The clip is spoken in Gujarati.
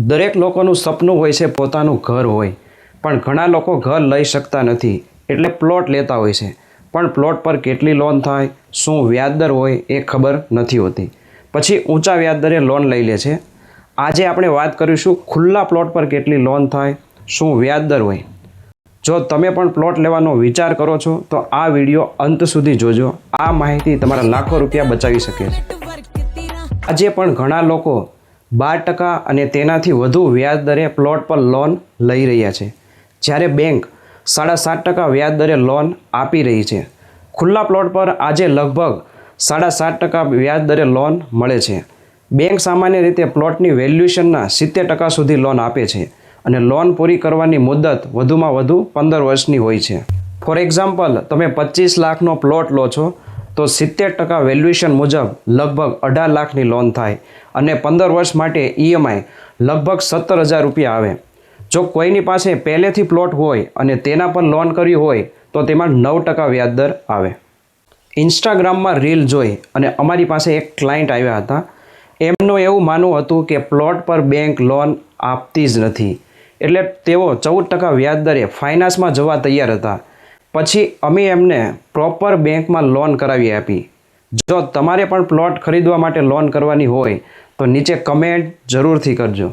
દરેક લોકોનું સપનું હોય છે પોતાનું ઘર હોય, પણ ઘણા લોકો ઘર લઈ શકતા નથી એટલે પ્લોટ લેતા હોય છે. પણ પ્લોટ પર કેટલી લોન થાય, શું વ્યાજદર હોય એ ખબર નથી હોતી. પછી ઊંચા વ્યાજદરે લોન લઈ લે છે. આજે આપણે વાત કરીશું ખુલ્લા પ્લોટ પર કેટલી લોન થાય, શું વ્યાજદર હોય. જો તમે પણ પ્લોટ લેવાનો વિચાર કરો છો તો આ વિડીયો અંત સુધી જોજો. આ માહિતી તમારા લાખો રૂપિયા બચાવી શકે છે. આજે પણ ઘણા લોકો 12% અને તેનાથી વધુ વ્યાજ દરે પ્લોટ પર લોન લઈ રહ્યા છે, જ્યારે બેંક 7.5% વ્યાજ દરે લોન આપી રહી છે. ખુલ્લા પ્લોટ પર આજે લગભગ 7.5% વ્યાજ દરે લોન મળે છે. બેંક સામાન્ય રીતે પ્લોટની વેલ્યુએશનના 70% સુધી લોન આપે છે અને લોન પૂરી કરવાની મુદત વધુમાં વધુ 15 વર્ષની હોય છે. ફોર એક્ઝામ્પલ, તમે 25 લાખનો પ્લોટ લો છો તો 70% વેલ્યુએશન મુજબ લગભગ 18 લાખની લોન થાય અને 15 વર્ષ માટે EMI લગભગ 17,000 રૂપિયા આવે. જો કોઈની પાસે પહેલેથી પ્લોટ હોય અને તેના પર લોન કરી હોય તો તેમાં 9% વ્યાજદર આવે. ઇન્સ્ટાગ્રામમાં રીલ જોઈ અને અમારી પાસે એક ક્લાયન્ટ આવ્યા હતા. એમનું એવું માનવું હતું કે પ્લોટ પર બેંક લોન આપતી જ નથી, એટલે તેઓ 14% વ્યાજદરે ફાઇનાન્સમાં જવા તૈયાર હતા. પછી અમે એમને પ્રોપર બેંકમાં લોન કરાવી આપી. જો તમારે પણ પ્લોટ ખરીદવા માટે લોન કરવાની હોય તો નીચે કમેન્ટ જરૂરથી કરજો.